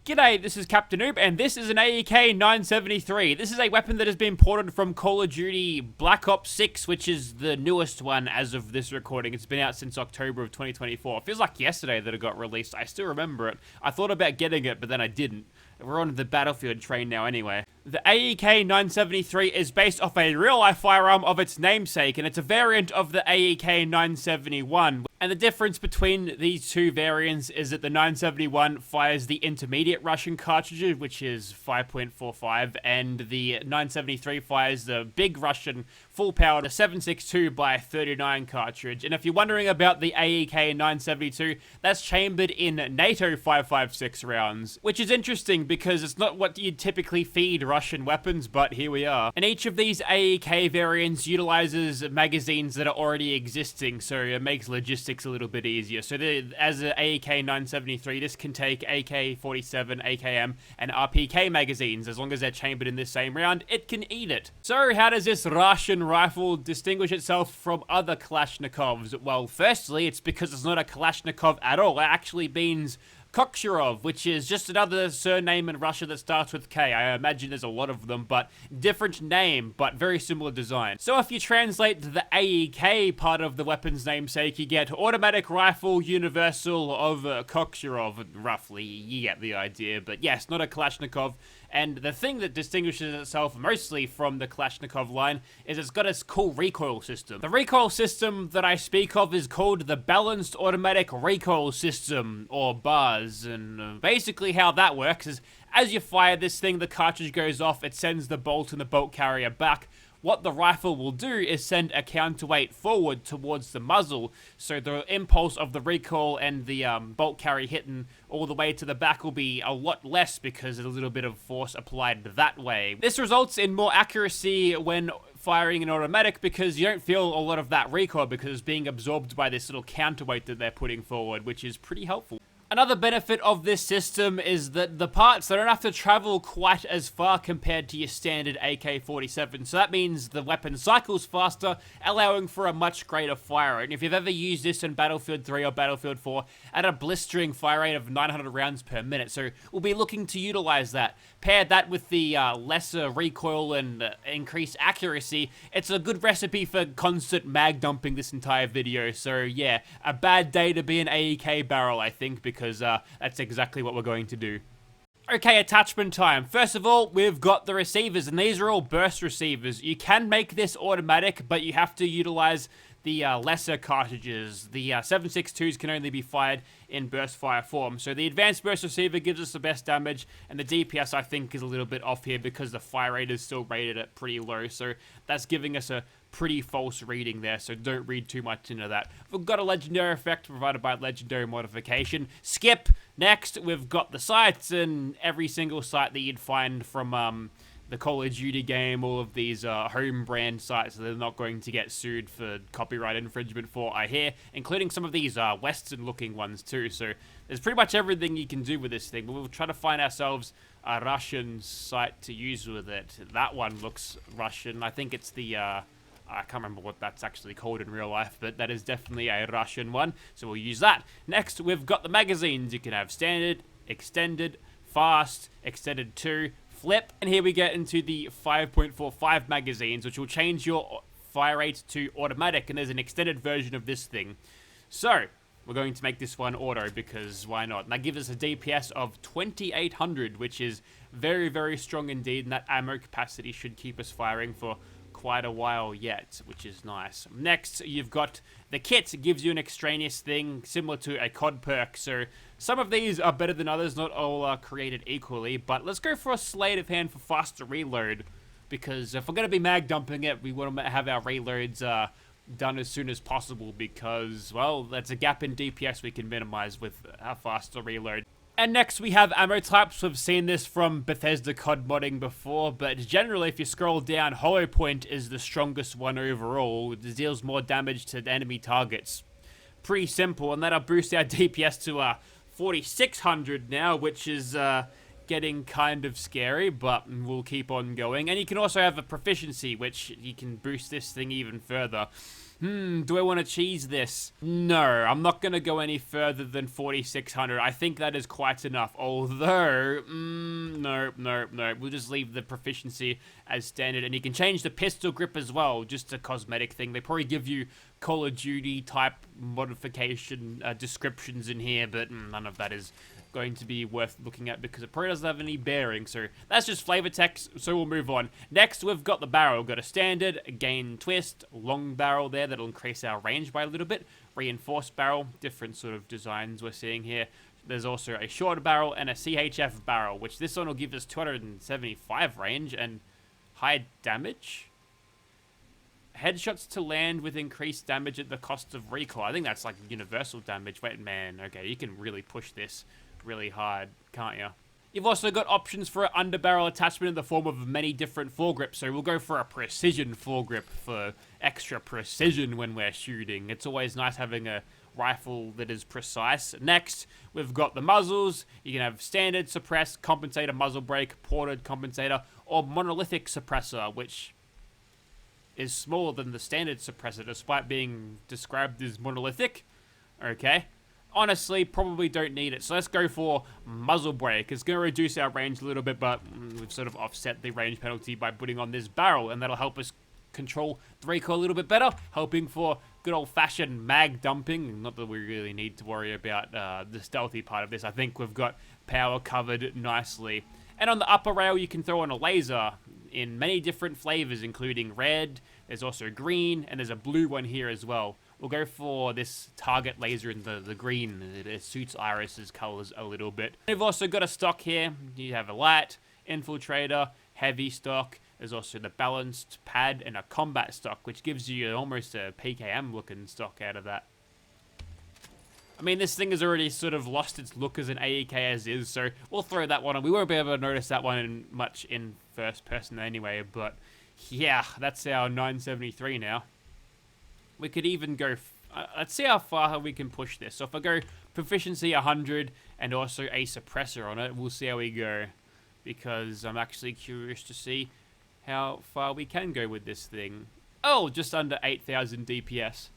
G'day, this is Captainoob, and this is an AEK-973. This is a weapon that has been ported from Call of Duty Black Ops 6, which is the newest one as of this recording. It's been out since October of 2024. It feels like yesterday that it got released. I still remember it. I thought about getting it, but then I didn't. We're on the battlefield train now anyway. The AEK-973 is based off a real-life firearm of its namesake, and it's a variant of the AEK-971. And the difference between these two variants is that the 971 fires the intermediate Russian cartridge, which is 5.45, and the 973 fires the big Russian full-powered 7.62x39 cartridge. And if you're wondering about the AEK-972, that's chambered in NATO 5.56 rounds, which is interesting because it's not what you'd typically feed Russian weapons, but here we are. And each of these AEK variants utilizes magazines that are already existing, so it makes logistics a little bit easier. So as an AEK-973, this can take AK-47, AKM, and RPK magazines. As long as they're chambered in this same round, it can eat it. So how does this Russian rifle distinguish itself from other Kalashnikovs? Well, firstly, it's because it's not a Kalashnikov at all. It actually means Kokshirov, which is just another surname in Russia that starts with K. I imagine there's a lot of them, but different name, but very similar design. So if you translate the AEK part of the weapon's namesake, you get Automatic Rifle Universal of Kokshirov, roughly. You get the idea, but yes, not a Kalashnikov. And the thing that distinguishes itself mostly from the Kalashnikov line is it's got a cool recoil system. The recoil system that I speak of is called the Balanced Automatic Recoil System, or BARS. And basically how that works is as you fire this thing, the cartridge goes off, it sends the bolt and the bolt carrier back. What the rifle will do is send a counterweight forward towards the muzzle, so the impulse of the recoil and the bolt carry hitting all the way to the back will be a lot less because there's a little bit of force applied that way. This results in more accuracy when firing an automatic because you don't feel a lot of that recoil because it's being absorbed by this little counterweight that they're putting forward, which is pretty helpful. Another benefit of this system is that the parts, they don't have to travel quite as far compared to your standard AK-47, so that means the weapon cycles faster, allowing for a much greater fire rate. And if you've ever used this in Battlefield 3 or Battlefield 4, at a blistering fire rate of 900 rounds per minute, so we'll be looking to utilize that. Pair that with the lesser recoil and increased accuracy, it's a good recipe for constant mag dumping this entire video. So yeah, a bad day to be an AEK barrel, I think, because that's exactly what we're going to do. Okay, attachment time. First of all, we've got the receivers, and these are all burst receivers. You can make this automatic, but you have to utilize the lesser cartridges. The 7.62s can only be fired in burst fire form. So the advanced burst receiver gives us the best damage, and the DPS I think is a little bit off here because the fire rate is still rated at pretty low. So that's giving us a pretty false reading there, so don't read too much into that. We've got a legendary effect provided by legendary modification. Skip. Next, we've got the sights, and every single sight that you'd find from the Call of Duty game, all of these home brand sites, so they're not going to get sued for copyright infringement for, I hear, including some of these Western looking ones too. So there's pretty much everything you can do with this thing, but we'll try to find ourselves a Russian site to use with it. That one looks Russian. I think it's the I can't remember what that's actually called in real life, but that is definitely a Russian one, so we'll use that. Next, we've got the magazines. You can have standard, extended, fast, extended 2, flip, and here we get into the 5.45 magazines, which will change your fire rate to automatic, and there's an extended version of this thing. So we're going to make this one auto because why not? And that gives us a DPS of 2800, which is very, very strong indeed, and that ammo capacity should keep us firing for quite a while yet, which is nice. Next, you've got the kit. It gives you an extraneous thing similar to a COD perk, so some of these are better than others, not all are created equally, but let's go for a sleight of hand for faster reload, because if we're going to be mag dumping it, we want to have our reloads done as soon as possible, because, well, that's a gap in DPS we can minimize with a faster reload. And next we have ammo types. We've seen this from Bethesda COD modding before, but generally if you scroll down, Hollow Point is the strongest one overall. It deals more damage to enemy targets. Pretty simple, and that'll boost our DPS to 4600 now, which is getting kind of scary, but we'll keep on going. And you can also have a proficiency, which you can boost this thing even further. Do I want to cheese this? No, I'm not going to go any further than 4,600. I think that is quite enough. Although, no. We'll just leave the proficiency as standard. And you can change the pistol grip as well, just a cosmetic thing. They probably give you Call of Duty type modification descriptions in here, but none of that is going to be worth looking at because it probably doesn't have any bearing. So that's just flavor text, so we'll move on. Next, we've got the barrel. We've got a standard, a gain twist, long barrel there that'll increase our range by a little bit, reinforced barrel, different sort of designs we're seeing here. There's also a short barrel and a CHF barrel, which this one will give us 275 range and high damage. Headshots to land with increased damage at the cost of recoil. I think that's like universal damage. Wait, man. Okay, you can really push this really hard, can't you? You've also got options for an underbarrel attachment in the form of many different foregrips. So we'll go for a precision foregrip for extra precision when we're shooting. It's always nice having a rifle that is precise. Next, we've got the muzzles. You can have standard, suppressed, compensator, muzzle brake, ported compensator, or monolithic suppressor, which is smaller than the standard suppressor despite being described as monolithic. Okay. Honestly, probably don't need it. So let's go for muzzle brake. It's going to reduce our range a little bit, but we've sort of offset the range penalty by putting on this barrel, and that'll help us control the recoil a little bit better, hoping for good old-fashioned mag dumping. Not that we really need to worry about the stealthy part of this. I think we've got power covered nicely. And on the upper rail, you can throw on a laser in many different flavors, including red. There's also green, and there's a blue one here as well. We'll go for this target laser in the green. It suits Iris's colors a little bit. We've also got a stock here. You have a light, infiltrator, heavy stock. There's also the balanced pad and a combat stock, which gives you almost a PKM looking stock out of that. I mean, this thing has already sort of lost its look as an AEK as is, so we'll throw that one on. We won't be able to notice that one much in first person anyway, but yeah, that's our 973 now. We could even go, let's see how far we can push this. So if I go proficiency 100 and also a suppressor on it, we'll see how we go. Because I'm actually curious to see how far we can go with this thing. Oh, just under 8,000 DPS.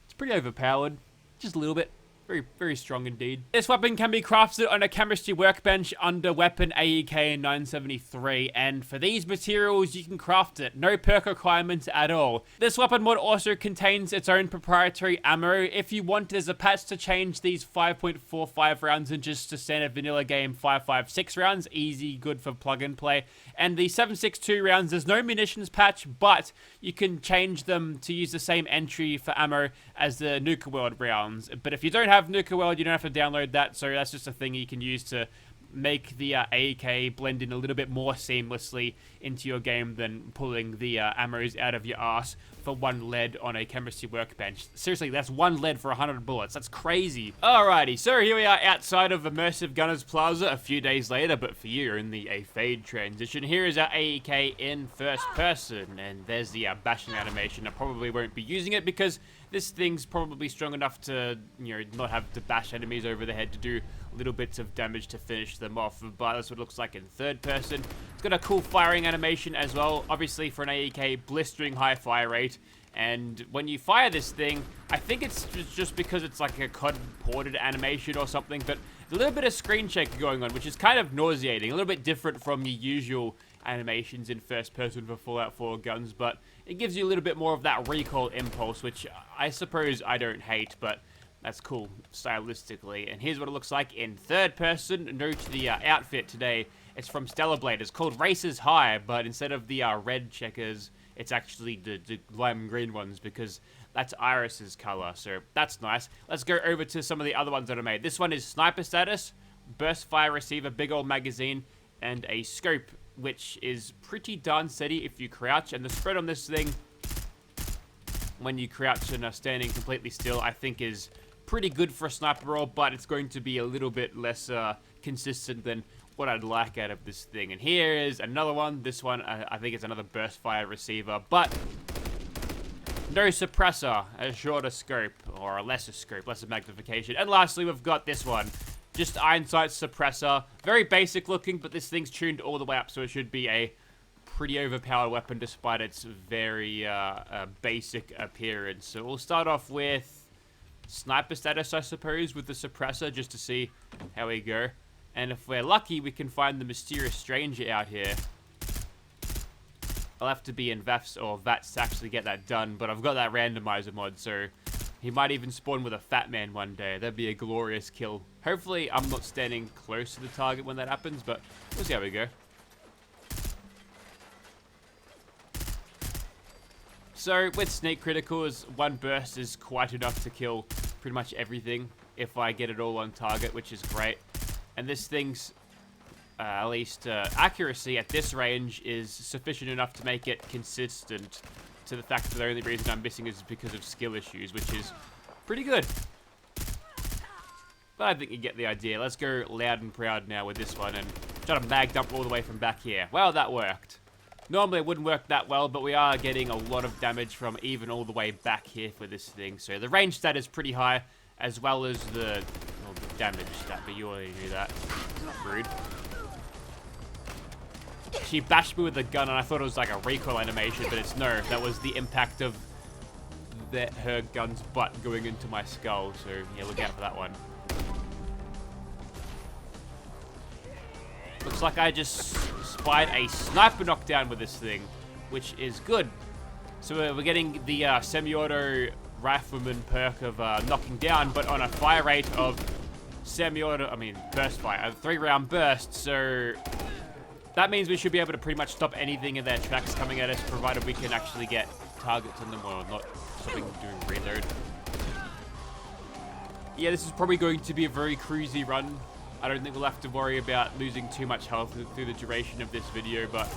It's pretty overpowered, just a little bit. Very, very strong indeed. This weapon can be crafted on a chemistry workbench under weapon AEK-973, and for these materials you can craft it. No perk requirements at all. This weapon mod also contains its own proprietary ammo. If you want, there's a patch to change these 5.45 rounds into just a standard vanilla game 5.56 rounds. Easy, good for plug and play. And the 7.62 rounds, there's no munitions patch, but you can change them to use the same entry for ammo as the Nuka World rounds. But if you don't have Nuka World, you don't have to download that, so that's just a thing you can use to make the AEK blend in a little bit more seamlessly into your game than pulling the ammos out of your ass for one lead on a chemistry workbench. Seriously, that's one lead for 100 bullets. That's crazy. Alrighty, so here we are outside of immersive Gunners Plaza a few days later, but for you, you're in the fade transition. Here is our AEK in first person, and there's the bashing animation. I probably won't be using it because this thing's probably strong enough to, you know, not have to bash enemies over the head to do little bits of damage to finish them off, but that's what it looks like in third person. It's got a cool firing animation as well, obviously for an AEK, blistering high fire rate, and when you fire this thing, I think it's just because it's like a COD ported animation or something, but a little bit of screen shake going on, which is kind of nauseating, a little bit different from your usual animations in first person for Fallout 4 guns, but it gives you a little bit more of that recoil impulse, which I suppose I don't hate, but that's cool stylistically. And here's what it looks like in third person. Note the outfit today. It's from Stellar Blade. It's called Races High, but instead of the red checkers, it's actually the lime green ones because that's Iris's color. So that's nice. Let's go over to some of the other ones that are made. This one is sniper status, burst fire receiver, big old magazine, and a scope, which is pretty darn steady if you crouch. And the spread on this thing, when you crouch and are standing completely still, I think is pretty good for a sniper role, but it's going to be a little bit less consistent than what I'd like out of this thing. And here is another one. This one, I think it's another burst fire receiver, but no suppressor, a shorter scope, or a lesser scope, lesser magnification. And lastly, we've got this one. Just iron sight suppressor. Very basic looking, but this thing's tuned all the way up, so it should be a pretty overpowered weapon despite its very basic appearance. So we'll start off with sniper status, I suppose, with the suppressor, just to see how we go. And if we're lucky, we can find the mysterious stranger out here. I'll have to be in VATS or VATS to actually get that done, but I've got that randomizer mod, so he might even spawn with a fat man one day. That'd be a glorious kill. Hopefully, I'm not standing close to the target when that happens, but we'll see how we go. So, with sneak criticals, one burst is quite enough to kill pretty much everything if I get it all on target, which is great. And this thing's, at least accuracy at this range is sufficient enough to make it consistent, to the fact that the only reason I'm missing is because of skill issues, which is pretty good. But I think you get the idea. Let's go loud and proud now with this one and try to mag dump all the way from back here. Well, that worked. Normally it wouldn't work that well, but we are getting a lot of damage from even all the way back here for this thing. So the range stat is pretty high, as well as the damage stat, but you already knew that. Rude. She bashed me with the gun, and I thought it was like a recoil animation, but it's no. That was the impact of her gun's butt going into my skull. So yeah, look out for that one. Looks like I just spied a sniper knockdown with this thing, which is good. So we're getting the semi-auto rifleman perk of knocking down, but on a fire rate of burst fire, a 3-round burst. So that means we should be able to pretty much stop anything in their tracks coming at us, provided we can actually get targets on them while not stopping doing reload. Yeah, this is probably going to be a very cruisy run. I don't think we'll have to worry about losing too much health through the duration of this video, but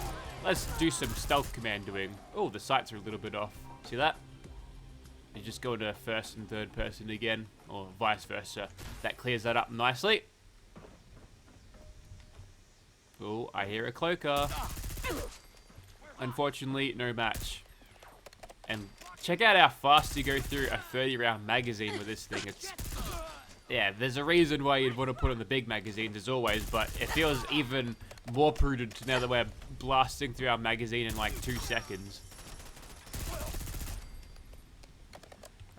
let's do some stealth commandoing. Oh, the sights are a little bit off. See that? You just go to first and third person again, or vice versa. That clears that up nicely. Oh, I hear a cloaker. Unfortunately, no match. And check out how fast you go through a 30-round magazine with this thing. Yeah, there's a reason why you'd want to put on the big magazines as always, but it feels even more prudent now that we're blasting through our magazine in like 2 seconds.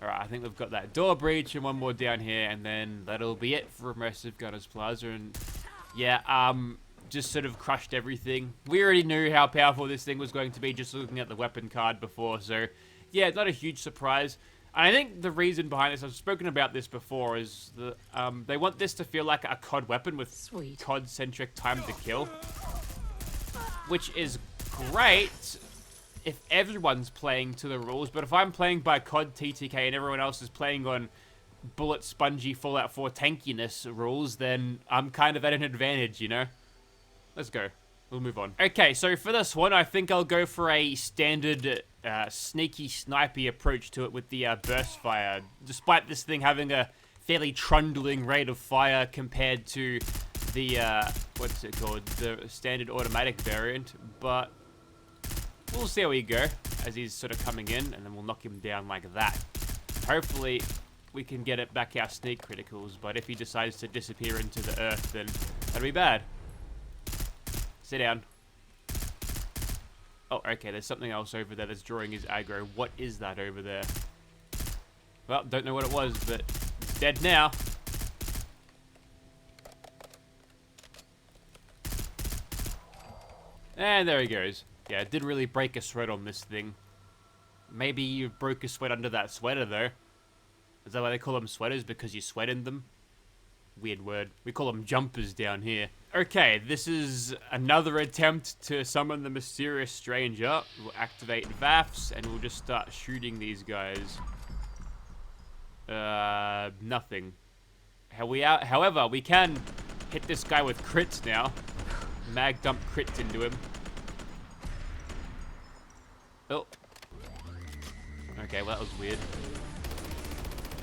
Alright, I think we've got that door breach and one more down here, and then that'll be it for immersive Gunners Plaza. And yeah, just sort of crushed everything. We already knew how powerful this thing was going to be just looking at the weapon card before, so yeah, not a huge surprise. And I think the reason behind this, I've spoken about this before, is that they want this to feel like a COD weapon with COD-centric time to kill. Which is great if everyone's playing to the rules, but if I'm playing by COD TTK and everyone else is playing on bullet spongy Fallout 4 tankiness rules, then I'm kind of at an advantage, you know? Let's go. We'll move on. Okay, so for this one, I think I'll go for a standard sneaky snipey approach to it with the burst fire. Despite this thing having a fairly trundling rate of fire compared to the, what's it called? The standard automatic variant. But we'll see how we go as he's sort of coming in, and then we'll knock him down like that. Hopefully we can get it back our sneak criticals, but if he decides to disappear into the earth, then that'll be bad. Sit down. Oh, okay, there's something else over there that's drawing his aggro. What is that over there? Well, don't know what it was, but it's dead now. And there he goes. Yeah, it didn't really break a sweat on this thing. Maybe you broke a sweat under that sweater, though. Is that why they call them sweaters? Because you sweat in them? Weird word. We call them jumpers down here. Okay, this is another attempt to summon the mysterious stranger. We'll activate VAFs, and we'll just start shooting these guys. Nothing. However, we can hit this guy with crits now. Mag dump crits into him. Oh. Okay, well, that was weird.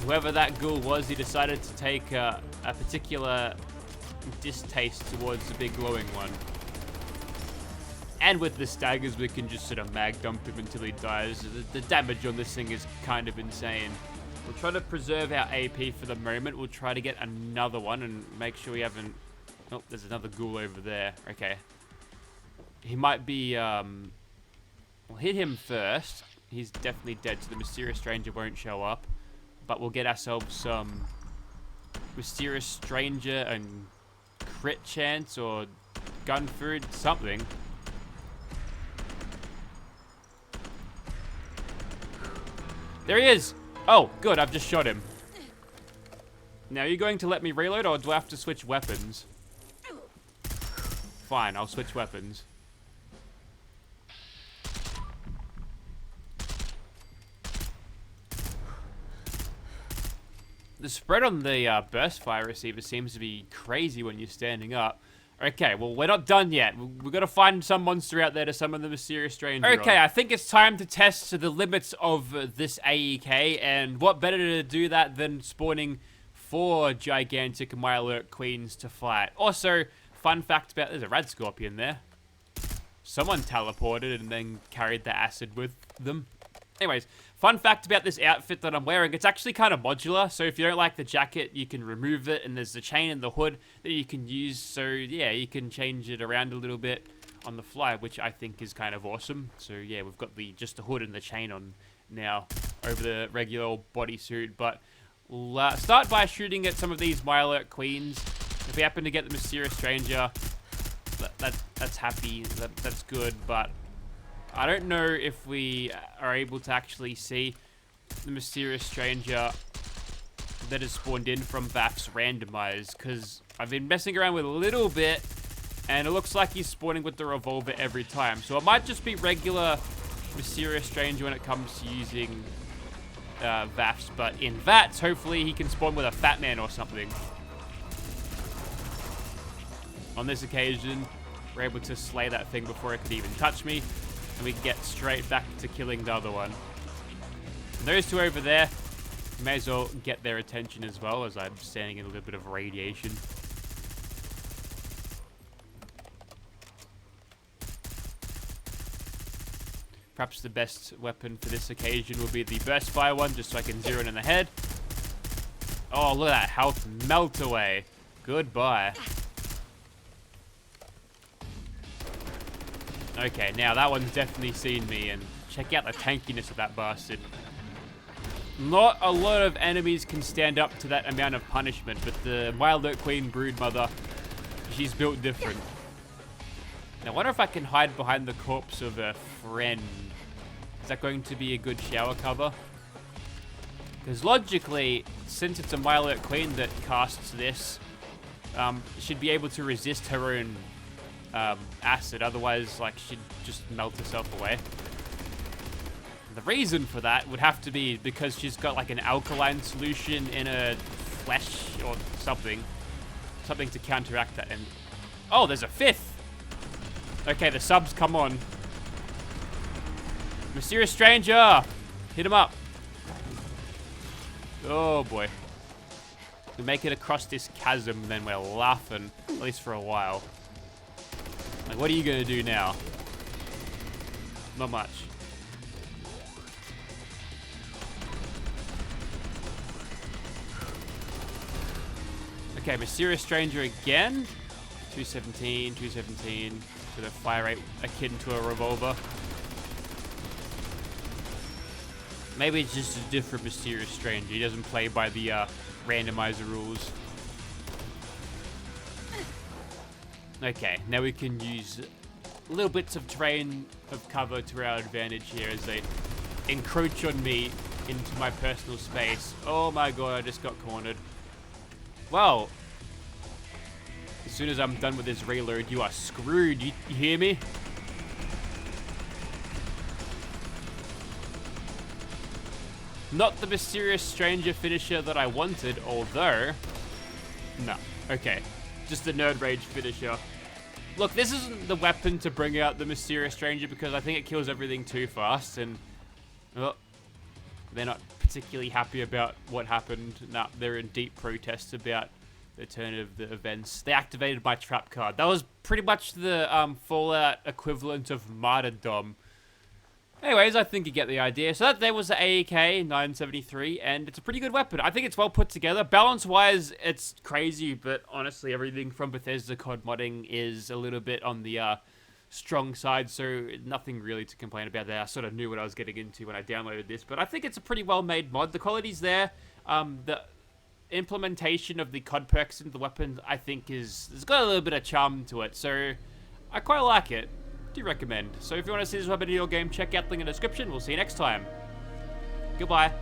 Whoever that ghoul was, he decided to take a particular distaste towards the big glowing one. And with the staggers, we can just sort of mag dump him until he dies. The damage on this thing is kind of insane. We'll try to preserve our AP for the moment. We'll try to get another one and make sure we haven't... Oh, there's another ghoul over there. Okay. He might be... We'll hit him first. He's definitely dead, so the Mysterious Stranger won't show up. But we'll get ourselves some Mysterious Stranger and crit chance or gun food, something. There he is! Oh, good, I've just shot him. Now, are you going to let me reload, or do I have to switch weapons? Fine, I'll switch weapons. The spread on the burst fire receiver seems to be crazy when you're standing up. Okay, well, we're not done yet. We've got to find some monster out there to summon the Mysterious Stranger. Okay, I think it's time to test the limits of this AEK, and what better to do that than spawning 4 gigantic Myalurk Queens to fight. Also, fun fact about... There's a Rad Scorpion there. Someone teleported and then carried the acid with them. Anyways, fun fact about this outfit that I'm wearing, it's actually kind of modular, so if you don't like the jacket, you can remove it, and there's the chain and the hood that you can use, so yeah, you can change it around a little bit on the fly, which I think is kind of awesome. So yeah, we've got just the hood and the chain on now over the regular old bodysuit, but we'll start by shooting at some of these Myalurk Queens. If we happen to get the Mysterious Stranger, that's happy, that's good, but I don't know if we are able to actually see the Mysterious Stranger that has spawned in from VAF's randomized, because I've been messing around with a little bit, and it looks like he's spawning with the revolver every time. So it might just be regular Mysterious Stranger when it comes to using VAFs, but in VATs, hopefully he can spawn with a Fat Man or something. On this occasion, we're able to slay that thing before it could even touch me. And we can get straight back to killing the other one. And those two over there, may as well get their attention as well, as I'm standing in a little bit of radiation. Perhaps the best weapon for this occasion will be the burst fire one, just so I can zero it in the head. Oh, look at that health melt away. Goodbye. Okay, now that one's definitely seen me, and check out the tankiness of that bastard. Not a lot of enemies can stand up to that amount of punishment, but the Myalurk Queen Broodmother, she's built different. Now, I wonder if I can hide behind the corpse of a friend. Is that going to be a good shower cover? Because logically, since it's a Myalurk Queen that casts this, she'd be able to resist her own acid, otherwise like she'd just melt herself away. The reason for that would have to be because she's got like an alkaline solution in her flesh or something to counteract that. And oh, there's a 5th. Okay, the subs come on. Mysterious Stranger, hit him up. Oh boy, we make it across this chasm, then we're laughing, at least for a while. Like, what are you gonna do now? Not much. Okay, Mysterious Stranger again. 217, 217. With a fire rate akin to a revolver. Maybe it's just a different Mysterious Stranger. He doesn't play by the randomizer rules. Okay, now we can use little bits of terrain of cover to our advantage here as they encroach on me into my personal space. Oh my god, I just got cornered. Well, as soon as I'm done with this reload, you are screwed. You hear me? Not the Mysterious Stranger finisher that I wanted, although... No. Okay. Just the Nerd Rage finisher. Look, this isn't the weapon to bring out the Mysterious Stranger because I think it kills everything too fast, and... Well, they're not particularly happy about what happened. Nah, they're in deep protest about the turn of the events. They activated my trap card. That was pretty much the Fallout equivalent of martyrdom. Anyways, I think you get the idea. So that there was the AEK-973, and it's a pretty good weapon. I think it's well put together. Balance-wise, it's crazy, but honestly, everything from Bethesda COD modding is a little bit on the strong side, so nothing really to complain about there. I sort of knew what I was getting into when I downloaded this, but I think it's a pretty well-made mod. The quality's there. The implementation of the COD perks into the weapon, I think, it's got a little bit of charm to it, so I quite like it. Do recommend. So if you want to see this weapon in your game, check out the link in the description. We'll see you next time. Goodbye.